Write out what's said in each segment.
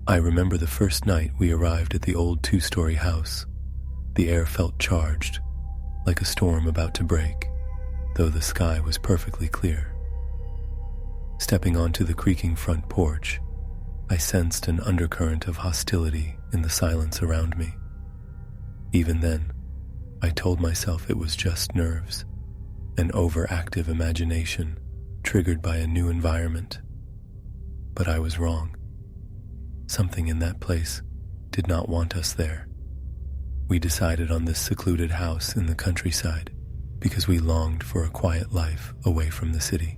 I remember the first night we arrived at the old two-story house. The air felt charged, like a storm about to break, though the sky was perfectly clear. Stepping onto the creaking front porch, I sensed an undercurrent of hostility in the silence around me. Even then, I told myself it was just nerves, an overactive imagination triggered by a new environment. But I was wrong. Something in that place did not want us there. We decided on this secluded house in the countryside because we longed for a quiet life away from the city.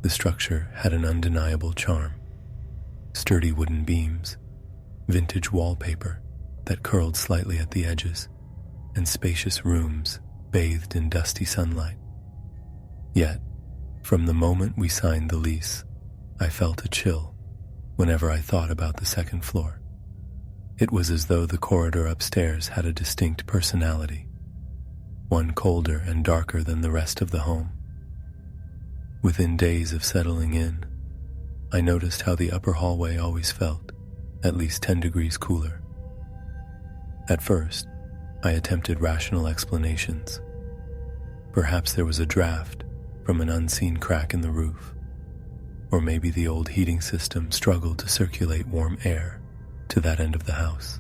The structure had an undeniable charm. Sturdy wooden beams, vintage wallpaper that curled slightly at the edges, and spacious rooms bathed in dusty sunlight. Yet, from the moment we signed the lease, I felt a chill whenever I thought about the second floor. It was as though the corridor upstairs had a distinct personality, one colder and darker than the rest of the home. Within days of settling in, I noticed how the upper hallway always felt at least 10 degrees cooler. At first, I attempted rational explanations. Perhaps there was a draft from an unseen crack in the roof, or maybe the old heating system struggled to circulate warm air to that end of the house.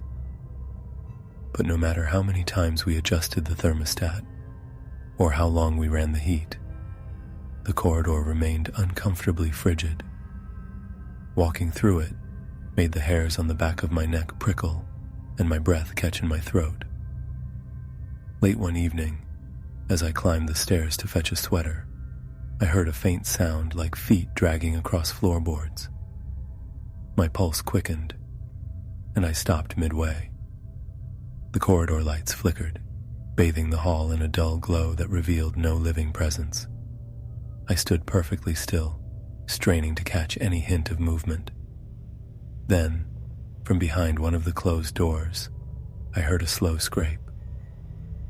But no matter how many times we adjusted the thermostat, or how long we ran the heat, the corridor remained uncomfortably frigid. Walking through it made the hairs on the back of my neck prickle and my breath catch in my throat. Late one evening, as I climbed the stairs to fetch a sweater, I heard a faint sound like feet dragging across floorboards. My pulse quickened, and I stopped midway. The corridor lights flickered, bathing the hall in a dull glow that revealed no living presence. I stood perfectly still, straining to catch any hint of movement. Then, from behind one of the closed doors, I heard a slow scrape,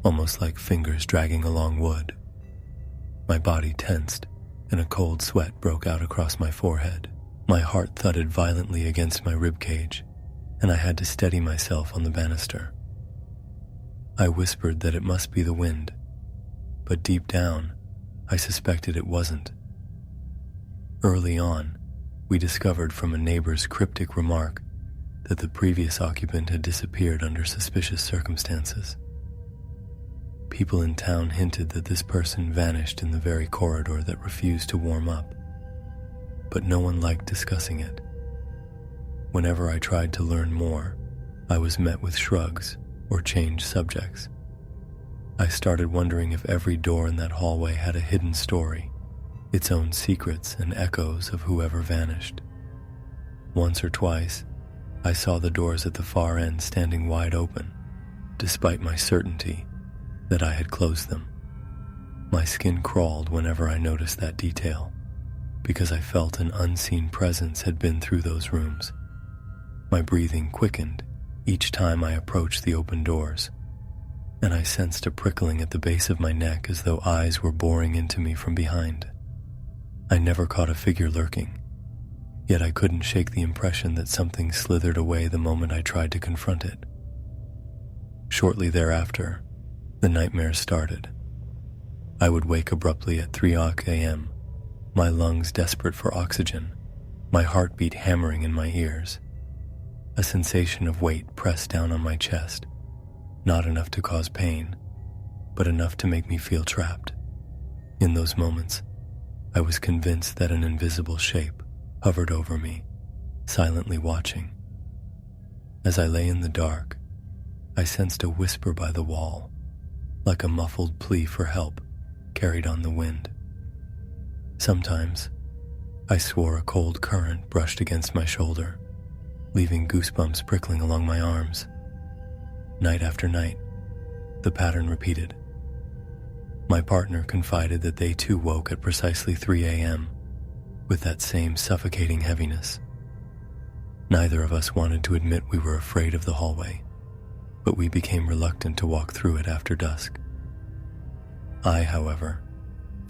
almost like fingers dragging along wood. My body tensed, and a cold sweat broke out across my forehead. My heart thudded violently against my ribcage, and I had to steady myself on the banister. I whispered that it must be the wind, but deep down, I suspected it wasn't. Early on, we discovered from a neighbor's cryptic remark that the previous occupant had disappeared under suspicious circumstances. People in town hinted that this person vanished in the very corridor that refused to warm up, but no one liked discussing it. Whenever I tried to learn more, I was met with shrugs or changed subjects. I started wondering if every door in that hallway had a hidden story, its own secrets and echoes of whoever vanished. Once or twice, I saw the doors at the far end standing wide open, despite my certainty that I had closed them. My skin crawled whenever I noticed that detail, because I felt an unseen presence had been through those rooms. My breathing quickened each time I approached the open doors, and I sensed a prickling at the base of my neck as though eyes were boring into me from behind. I never caught a figure lurking, yet I couldn't shake the impression that something slithered away the moment I tried to confront it. Shortly thereafter, the nightmares started. I would wake abruptly at 3 a.m., my lungs desperate for oxygen, my heartbeat hammering in my ears. A sensation of weight pressed down on my chest, not enough to cause pain, but enough to make me feel trapped. In those moments, I was convinced that an invisible shape hovered over me, silently watching. As I lay in the dark, I sensed a whisper by the wall, like a muffled plea for help carried on the wind. Sometimes, I swore a cold current brushed against my shoulder, leaving goosebumps prickling along my arms. Night after night, the pattern repeated. My partner confided that they too woke at precisely 3 a.m. with that same suffocating heaviness. Neither of us wanted to admit we were afraid of the hallway, but we became reluctant to walk through it after dusk. I, however,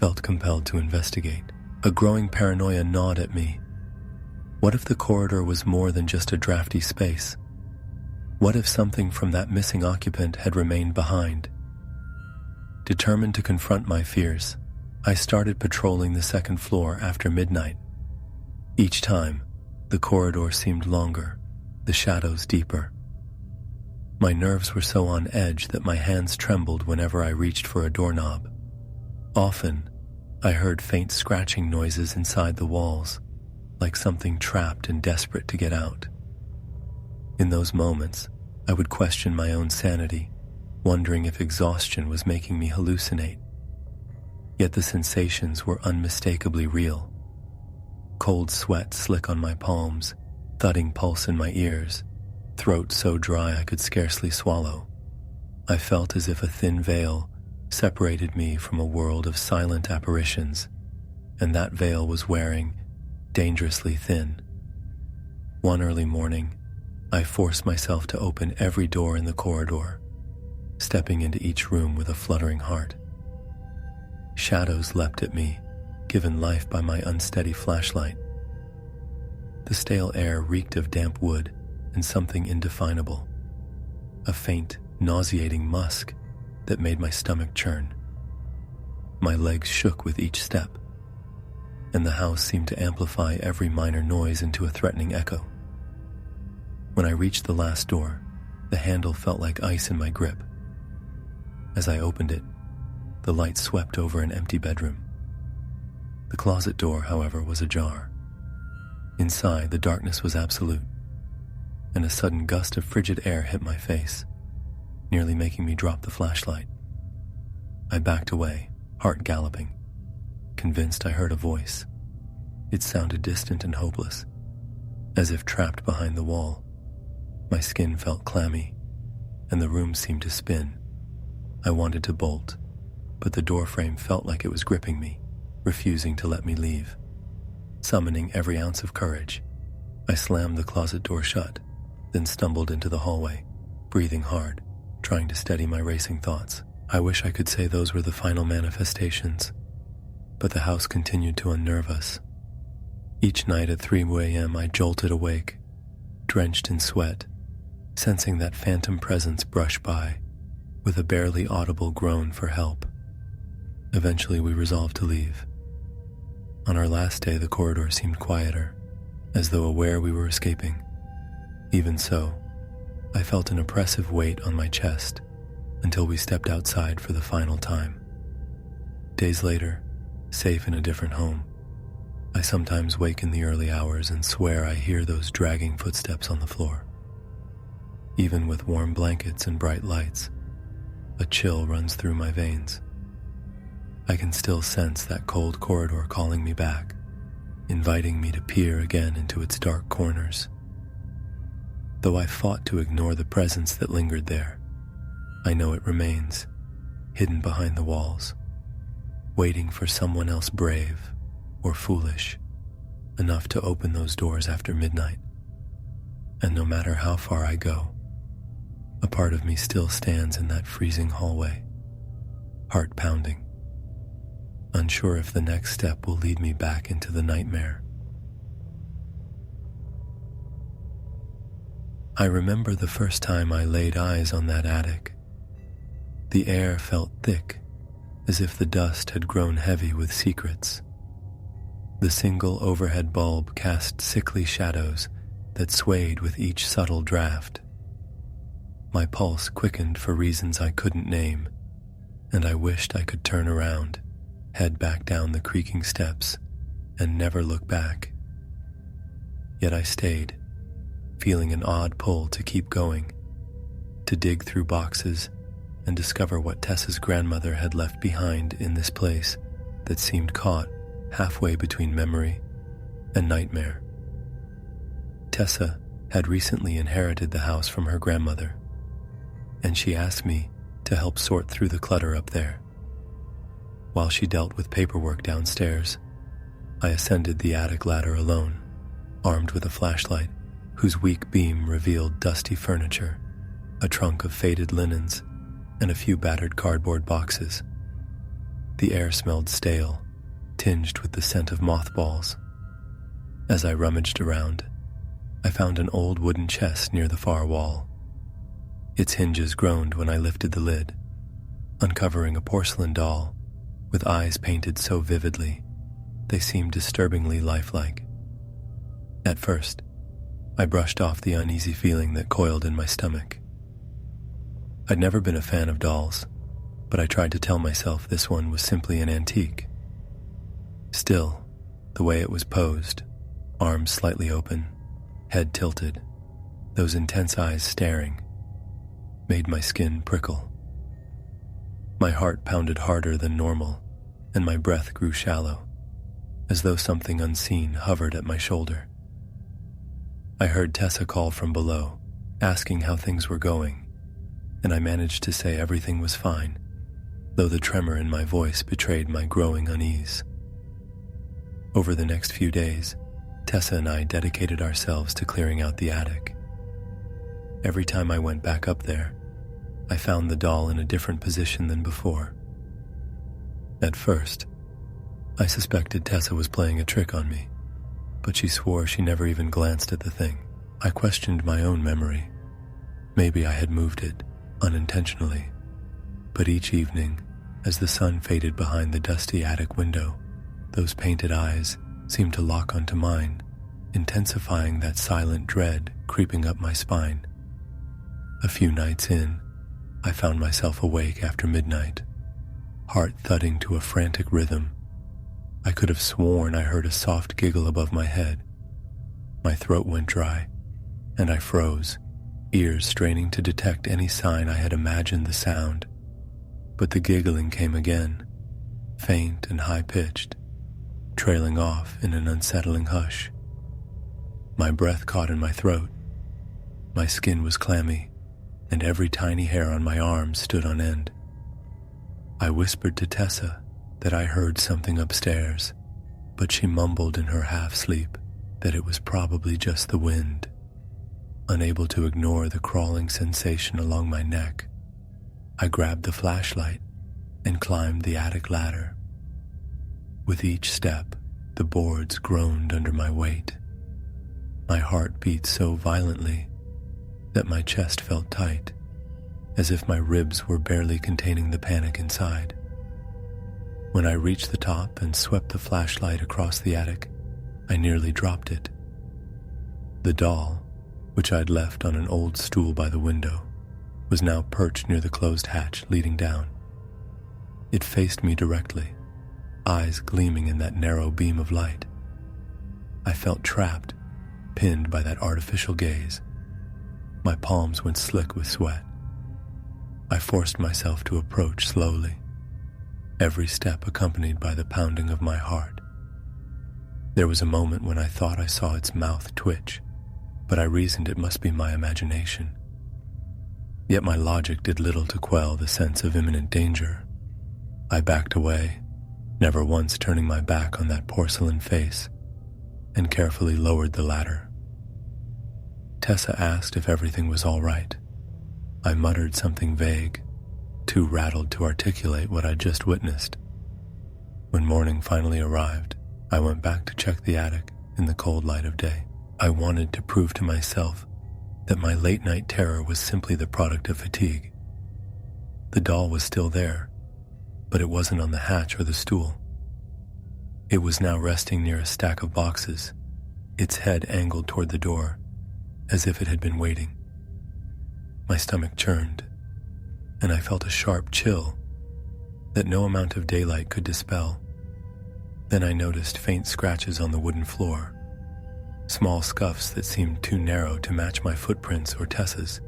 felt compelled to investigate. A growing paranoia gnawed at me. What if the corridor was more than just a drafty space? What if something from that missing occupant had remained behind? Determined to confront my fears, I started patrolling the second floor after midnight. Each time, the corridor seemed longer, the shadows deeper. My nerves were so on edge that my hands trembled whenever I reached for a doorknob. Often, I heard faint scratching noises inside the walls, like something trapped and desperate to get out. In those moments, I would question my own sanity, wondering if exhaustion was making me hallucinate. Yet the sensations were unmistakably real. Cold sweat slick on my palms, thudding pulse in my ears, throat so dry I could scarcely swallow. I felt as if a thin veil separated me from a world of silent apparitions, and that veil was wearing dangerously thin. One early morning, I forced myself to open every door in the corridor, stepping into each room with a fluttering heart. Shadows leapt at me, given life by my unsteady flashlight. The stale air reeked of damp wood and something indefinable, a faint, nauseating musk that made my stomach churn. My legs shook with each step, and the house seemed to amplify every minor noise into a threatening echo. When I reached the last door, the handle felt like ice in my grip. As I opened it, the light swept over an empty bedroom. The closet door, however, was ajar. Inside, the darkness was absolute, and a sudden gust of frigid air hit my face, nearly making me drop the flashlight. I backed away, heart galloping, convinced I heard a voice. It sounded distant and hopeless, as if trapped behind the wall. My skin felt clammy, and the room seemed to spin. I wanted to bolt, but the doorframe felt like it was gripping me, refusing to let me leave. Summoning every ounce of courage, I slammed the closet door shut, then stumbled into the hallway, breathing hard, trying to steady my racing thoughts. I wish I could say those were the final manifestations, but the house continued to unnerve us. Each night at 3 a.m. I jolted awake, drenched in sweat, sensing that phantom presence brush by, with a barely audible groan for help. Eventually we resolved to leave. On our last day, the corridor seemed quieter, as though aware we were escaping. Even so, I felt an oppressive weight on my chest until we stepped outside for the final time. Days later, safe in a different home, I sometimes wake in the early hours and swear I hear those dragging footsteps on the floor. Even with warm blankets and bright lights, a chill runs through my veins. I can still sense that cold corridor calling me back, inviting me to peer again into its dark corners. Though I fought to ignore the presence that lingered there, I know it remains, hidden behind the walls, waiting for someone else brave or foolish enough to open those doors after midnight. And no matter how far I go, a part of me still stands in that freezing hallway, heart pounding, unsure if the next step will lead me back into the nightmare. I remember the first time I laid eyes on that attic. The air felt thick, as if the dust had grown heavy with secrets. The single overhead bulb cast sickly shadows that swayed with each subtle draft. My pulse quickened for reasons I couldn't name, and I wished I could turn around, head back down the creaking steps, and never look back. Yet I stayed, feeling an odd pull to keep going, to dig through boxes and discover what Tessa's grandmother had left behind in this place that seemed caught halfway between memory and nightmare. Tessa had recently inherited the house from her grandmother, and she asked me to help sort through the clutter up there. While she dealt with paperwork downstairs, I ascended the attic ladder alone, armed with a flashlight whose weak beam revealed dusty furniture, a trunk of faded linens, and a few battered cardboard boxes. The air smelled stale, tinged with the scent of mothballs, As I rummaged around, I found an old wooden chest near the far wall. Its hinges groaned when I lifted the lid, uncovering a porcelain doll with eyes painted so vividly they seemed disturbingly lifelike. At first, I brushed off the uneasy feeling that coiled in my stomach. I'd never been a fan of dolls, but I tried to tell myself this one was simply an antique. Still, the way it was posed, arms slightly open, head tilted, those intense eyes staring, made my skin prickle. My heart pounded harder than normal, and my breath grew shallow, as though something unseen hovered at my shoulder. I heard Tessa call from below, asking how things were going, and I managed to say everything was fine, though the tremor in my voice betrayed my growing unease. Over the next few days, Tessa and I dedicated ourselves to clearing out the attic. Every time I went back up there, I found the doll in a different position than before. At first, I suspected Tessa was playing a trick on me, but she swore she never even glanced at the thing. I questioned my own memory. Maybe I had moved it, unintentionally, but each evening, as the sun faded behind the dusty attic window, those painted eyes seemed to lock onto mine, intensifying that silent dread creeping up my spine. A few nights in, I found myself awake after midnight, heart thudding to a frantic rhythm. I could have sworn I heard a soft giggle above my head. My throat went dry, and I froze, ears straining to detect any sign I had imagined the sound. But the giggling came again, faint and high-pitched, trailing off in an unsettling hush. My breath caught in my throat. My skin was clammy, and every tiny hair on my arm stood on end. I whispered to Tessa that I heard something upstairs, but she mumbled in her half-sleep that it was probably just the wind. Unable to ignore the crawling sensation along my neck, I grabbed the flashlight and climbed the attic ladder. With each step, the boards groaned under my weight. My heart beat so violently that my chest felt tight, as if my ribs were barely containing the panic inside. When I reached the top and swept the flashlight across the attic, I nearly dropped it. The doll, which I'd left on an old stool by the window, was now perched near the closed hatch leading down. It faced me directly, eyes gleaming in that narrow beam of light. I felt trapped, pinned by that artificial gaze. My palms went slick with sweat. I forced myself to approach slowly, every step accompanied by the pounding of my heart. There was a moment when I thought I saw its mouth twitch, but I reasoned it must be my imagination. Yet my logic did little to quell the sense of imminent danger. I backed away, never once turning my back on that porcelain face, and carefully lowered the ladder. Tessa asked if everything was all right. I muttered something vague, too rattled to articulate what I'd just witnessed. When morning finally arrived, I went back to check the attic in the cold light of day. I wanted to prove to myself that my late-night terror was simply the product of fatigue. The doll was still there, but it wasn't on the hatch or the stool. It was now resting near a stack of boxes, its head angled toward the door, as if it had been waiting. My stomach churned, and I felt a sharp chill that no amount of daylight could dispel. Then I noticed faint scratches on the wooden floor, small scuffs that seemed too narrow to match my footprints or Tessa's.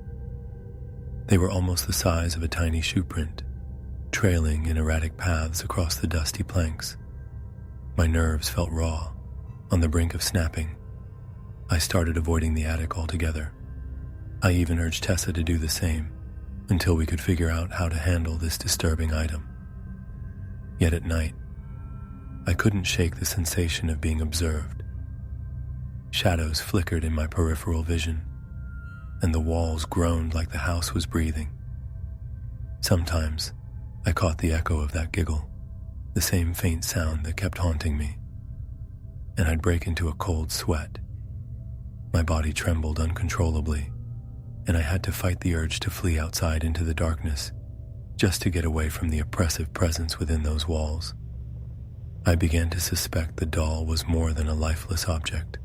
They were almost the size of a tiny shoe print, trailing in erratic paths across the dusty planks. My nerves felt raw, on the brink of snapping. I started avoiding the attic altogether. I even urged Tessa to do the same, until we could figure out how to handle this disturbing item. Yet at night, I couldn't shake the sensation of being observed. Shadows flickered in my peripheral vision, and the walls groaned like the house was breathing. Sometimes, I caught the echo of that giggle, the same faint sound that kept haunting me. and I'd break into a cold sweat. My body trembled uncontrollably, and I had to fight the urge to flee outside into the darkness just to get away from the oppressive presence within those walls. I began to suspect the doll was more than a lifeless object.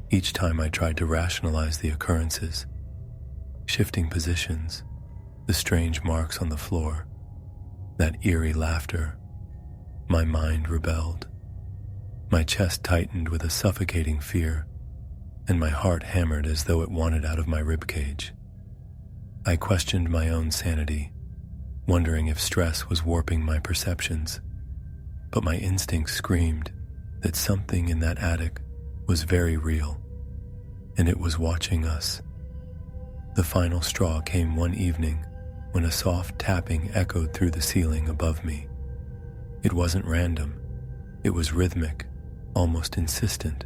Each time I tried to rationalize the occurrences, shifting positions, the strange marks on the floor, that eerie laughter, my mind rebelled. My chest tightened with a suffocating fear, and my heart hammered as though it wanted out of my ribcage. I questioned my own sanity, wondering if stress was warping my perceptions, but my instincts screamed that something in that attic was very real, and it was watching us. The final straw came one evening when a soft tapping echoed through the ceiling above me. It wasn't random, it was rhythmic, almost insistent.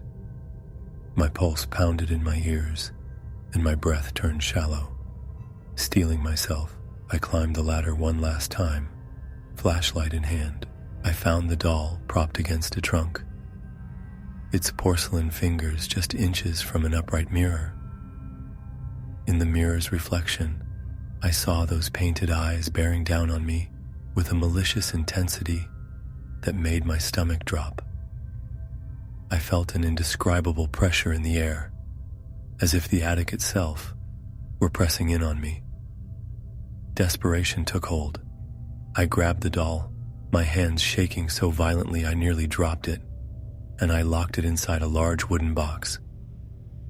My pulse pounded in my ears, and my breath turned shallow. Steeling myself, I climbed the ladder one last time, flashlight in hand. I found the doll propped against a trunk, its porcelain fingers just inches from an upright mirror. In the mirror's reflection, I saw those painted eyes bearing down on me with a malicious intensity that made my stomach drop. I felt an indescribable pressure in the air, as if the attic itself were pressing in on me. Desperation took hold. I grabbed the doll, my hands shaking so violently I nearly dropped it, and I locked it inside a large wooden box.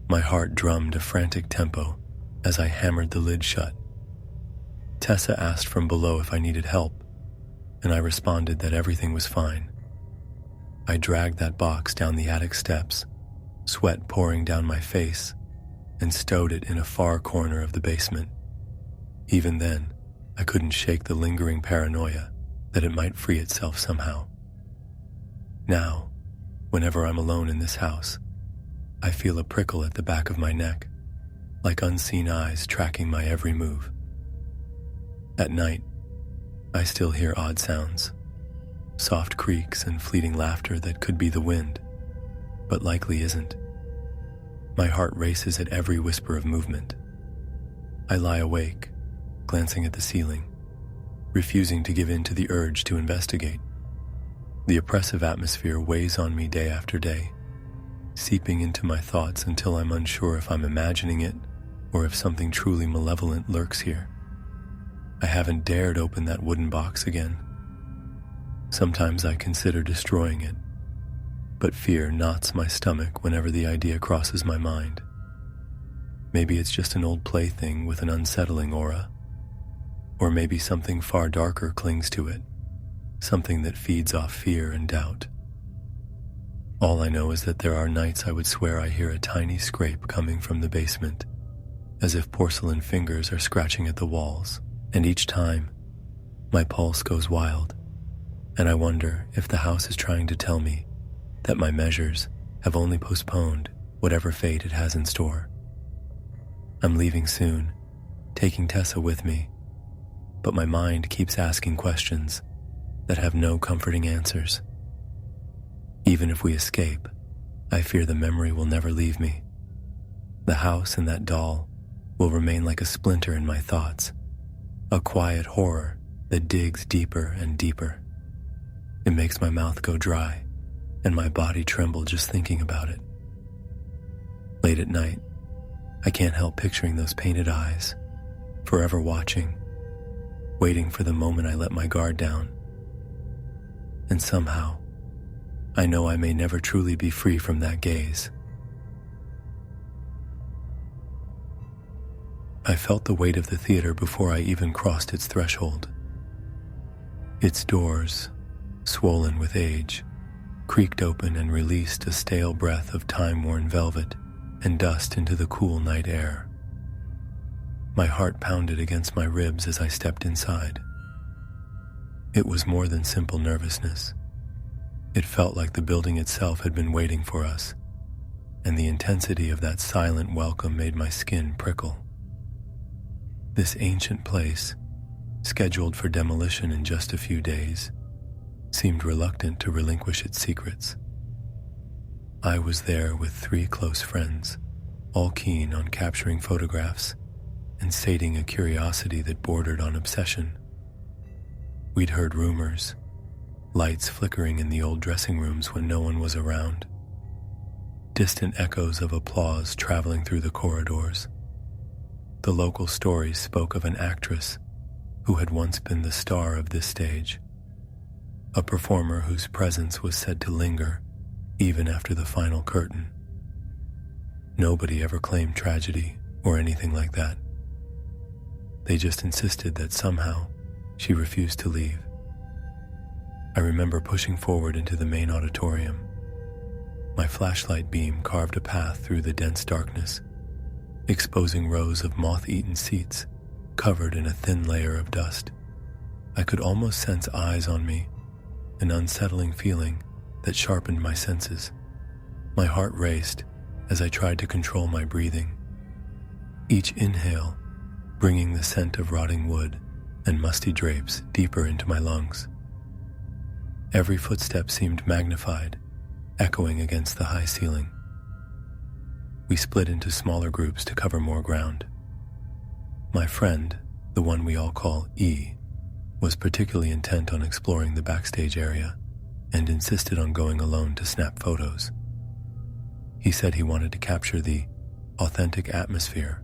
My heart drummed a frantic tempo as I hammered the lid shut. Tessa asked from below if I needed help, and I responded that everything was fine. I dragged that box down the attic steps, sweat pouring down my face, and stowed it in a far corner of the basement. Even then, I couldn't shake the lingering paranoia that it might free itself somehow. Now, whenever I'm alone in this house, I feel a prickle at the back of my neck, like unseen eyes tracking my every move. At night, I still hear odd sounds, soft creaks and fleeting laughter that could be the wind, but likely isn't. My heart races at every whisper of movement. I lie awake, glancing at the ceiling, refusing to give in to the urge to investigate. The oppressive atmosphere weighs on me day after day, seeping into my thoughts until I'm unsure if I'm imagining it or if something truly malevolent lurks here. I haven't dared open that wooden box again. Sometimes I consider destroying it, but fear knots my stomach whenever the idea crosses my mind. Maybe it's just an old plaything with an unsettling aura, or maybe something far darker clings to it, something that feeds off fear and doubt. All I know is that there are nights I would swear I hear a tiny scrape coming from the basement, as if porcelain fingers are scratching at the walls, and each time, my pulse goes wild, and I wonder if the house is trying to tell me that my measures have only postponed whatever fate it has in store. I'm leaving soon, taking Tessa with me, but my mind keeps asking questions that have no comforting answers. Even if we escape, I fear the memory will never leave me. The house and that doll will remain like a splinter in my thoughts, a quiet horror that digs deeper and deeper. It makes my mouth go dry and my body tremble just thinking about it. Late at night, I can't help picturing those painted eyes, forever watching, waiting for the moment I let my guard down. And somehow, I know I may never truly be free from that gaze. I felt the weight of the theater before I even crossed its threshold. Its doors, swollen with age, creaked open and released a stale breath of time-worn velvet and dust into the cool night air. My heart pounded against my ribs as I stepped inside. It was more than simple nervousness. It felt like the building itself had been waiting for us, and the intensity of that silent welcome made my skin prickle. This ancient place, scheduled for demolition in just a few days, seemed reluctant to relinquish its secrets. I was there with 3 close friends, all keen on capturing photographs and sating a curiosity that bordered on obsession. We'd heard rumors, lights flickering in the old dressing rooms when no one was around, distant echoes of applause traveling through the corridors. The local stories spoke of an actress who had once been the star of this stage, a performer whose presence was said to linger even after the final curtain. Nobody ever claimed tragedy or anything like that. They just insisted that somehow she refused to leave. I remember pushing forward into the main auditorium. My flashlight beam carved a path through the dense darkness, exposing rows of moth-eaten seats covered in a thin layer of dust. I could almost sense eyes on me, an unsettling feeling that sharpened my senses. My heart raced as I tried to control my breathing, each inhale bringing the scent of rotting wood and musty drapes deeper into my lungs. Every footstep seemed magnified, echoing against the high ceiling. We split into smaller groups to cover more ground. My friend, the one we all call E, was particularly intent on exploring the backstage area and insisted on going alone to snap photos. He said he wanted to capture the authentic atmosphere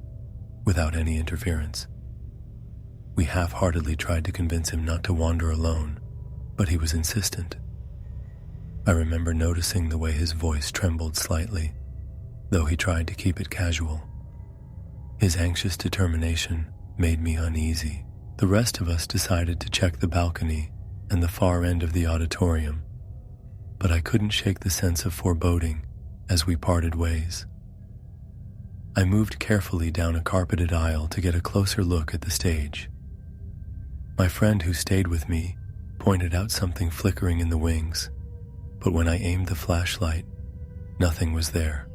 without any interference. We half-heartedly tried to convince him not to wander alone, but he was insistent. I remember noticing the way his voice trembled slightly, though he tried to keep it casual. His anxious determination made me uneasy. The rest of us decided to check the balcony and the far end of the auditorium, but I couldn't shake the sense of foreboding as we parted ways. I moved carefully down a carpeted aisle to get a closer look at the stage. My friend who stayed with me pointed out something flickering in the wings, but when I aimed the flashlight, nothing was there.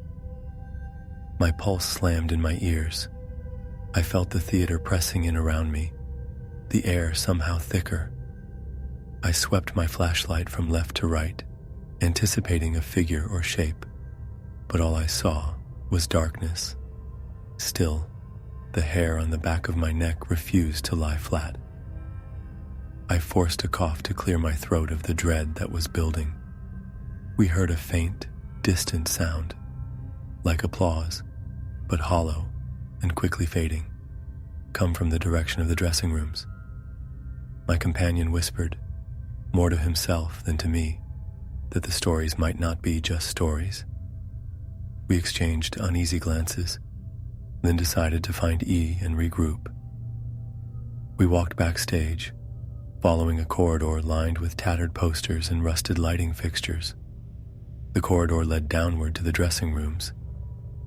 My pulse slammed in my ears. I felt the theater pressing in around me, the air somehow thicker. I swept my flashlight from left to right, anticipating a figure or shape, but all I saw was darkness. Still, the hair on the back of my neck refused to lie flat. I forced a cough to clear my throat of the dread that was building. We heard a faint, distant sound, like applause, but hollow and quickly fading, come from the direction of the dressing rooms. My companion whispered, more to himself than to me, that the stories might not be just stories. We exchanged uneasy glances, then decided to find E and regroup. We walked backstage, following a corridor lined with tattered posters and rusted lighting fixtures. The corridor led downward to the dressing rooms,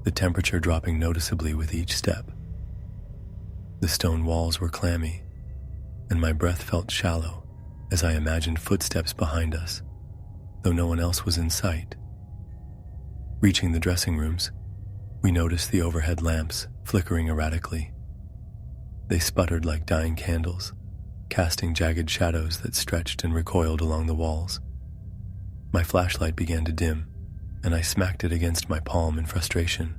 the temperature dropping noticeably with each step. The stone walls were clammy, and my breath felt shallow as I imagined footsteps behind us, though no one else was in sight. Reaching the dressing rooms, we noticed the overhead lamps flickering erratically. They sputtered like dying candles, casting jagged shadows that stretched and recoiled along the walls. My flashlight began to dim, and I smacked it against my palm in frustration.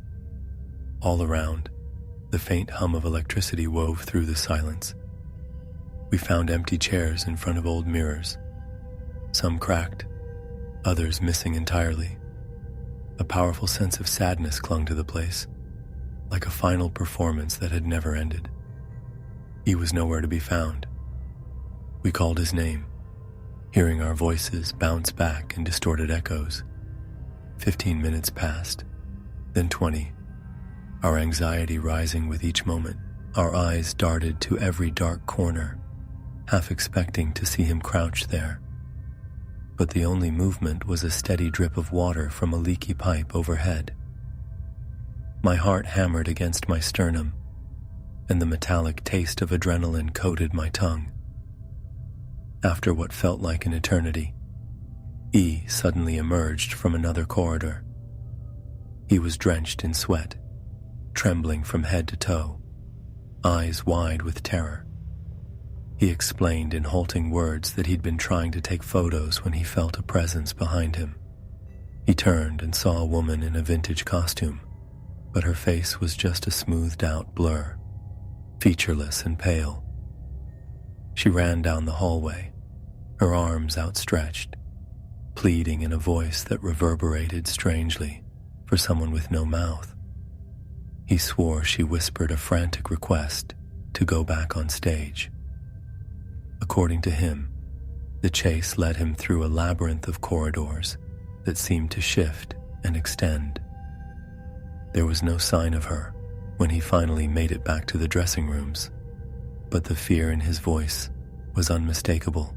All around, the faint hum of electricity wove through the silence. We found empty chairs in front of old mirrors, some cracked, others missing entirely. A powerful sense of sadness clung to the place, like a final performance that had never ended. He was nowhere to be found. We called his name, hearing our voices bounce back in distorted echoes. 15 minutes passed, then 20, our anxiety rising with each moment. Our eyes darted to every dark corner, half expecting to see him crouched there. But the only movement was a steady drip of water from a leaky pipe overhead. My heart hammered against my sternum, and the metallic taste of adrenaline coated my tongue. After what felt like an eternity, E suddenly emerged from another corridor. He was drenched in sweat, trembling from head to toe, eyes wide with terror. He explained in halting words that he'd been trying to take photos when he felt a presence behind him. He turned and saw a woman in a vintage costume, but her face was just a smoothed-out blur, featureless and pale. She ran down the hallway, her arms outstretched, pleading in a voice that reverberated strangely for someone with no mouth. He swore she whispered a frantic request to go back on stage. According to him, the chase led him through a labyrinth of corridors that seemed to shift and extend. There was no sign of her when he finally made it back to the dressing rooms, but the fear in his voice was unmistakable.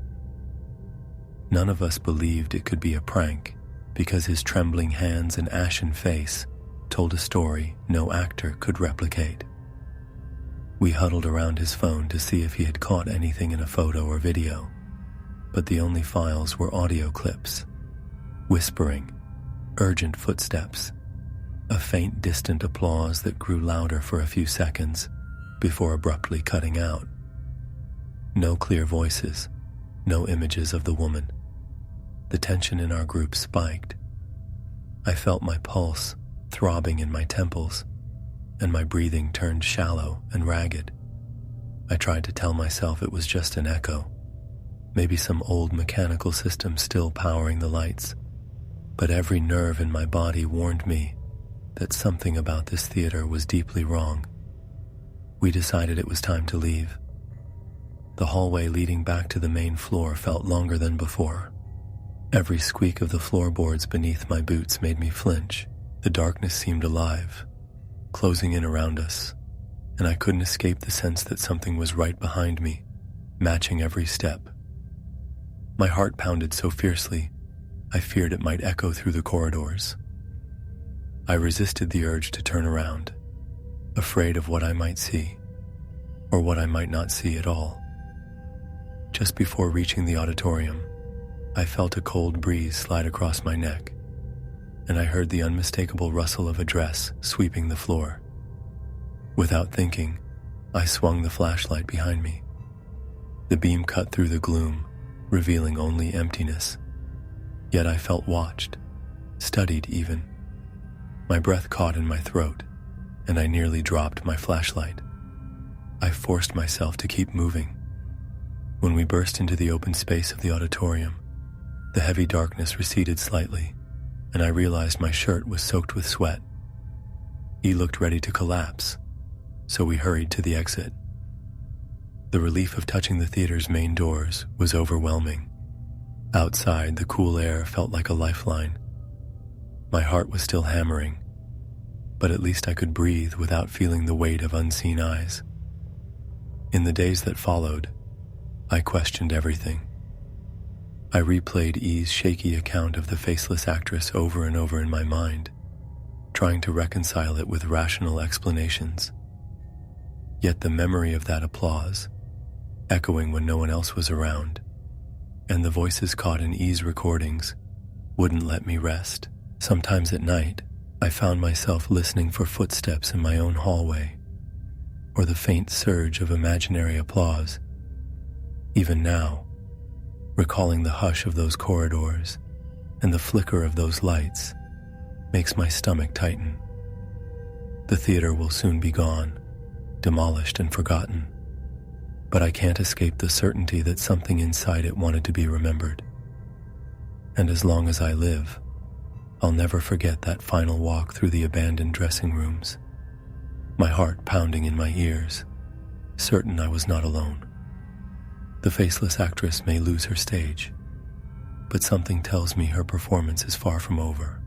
None of us believed it could be a prank because his trembling hands and ashen face told a story no actor could replicate. We huddled around his phone to see if he had caught anything in a photo or video, but the only files were audio clips, whispering, urgent footsteps, a faint distant applause that grew louder for a few seconds before abruptly cutting out. No clear voices, no images of the woman. The tension in our group spiked. I felt my pulse throbbing in my temples, and my breathing turned shallow and ragged. I tried to tell myself it was just an echo, maybe some old mechanical system still powering the lights, but every nerve in my body warned me that something about this theater was deeply wrong. We decided it was time to leave. The hallway leading back to the main floor felt longer than before. Every squeak of the floorboards beneath my boots made me flinch. The darkness seemed alive, closing in around us, and I couldn't escape the sense that something was right behind me, matching every step. My heart pounded so fiercely, I feared it might echo through the corridors. I resisted the urge to turn around, afraid of what I might see, or what I might not see at all. Just before reaching the auditorium, I felt a cold breeze slide across my neck, and I heard the unmistakable rustle of a dress sweeping the floor. Without thinking, I swung the flashlight behind me. The beam cut through the gloom, revealing only emptiness. Yet I felt watched, studied even. My breath caught in my throat, and I nearly dropped my flashlight. I forced myself to keep moving. When we burst into the open space of the auditorium, the heavy darkness receded slightly, and I realized my shirt was soaked with sweat. He looked ready to collapse, so we hurried to the exit. The relief of touching the theater's main doors was overwhelming. Outside, the cool air felt like a lifeline. My heart was still hammering, but at least I could breathe without feeling the weight of unseen eyes. In the days that followed, I questioned everything. I replayed E's shaky account of the faceless actress over and over in my mind, trying to reconcile it with rational explanations. Yet the memory of that applause, echoing when no one else was around, and the voices caught in E's recordings wouldn't let me rest. Sometimes at night, I found myself listening for footsteps in my own hallway, or the faint surge of imaginary applause. Even now, recalling the hush of those corridors and the flicker of those lights makes my stomach tighten. The theater will soon be gone, demolished and forgotten, but I can't escape the certainty that something inside it wanted to be remembered. And as long as I live, I'll never forget that final walk through the abandoned dressing rooms, my heart pounding in my ears, certain I was not alone. The faceless actress may lose her stage, but something tells me her performance is far from over.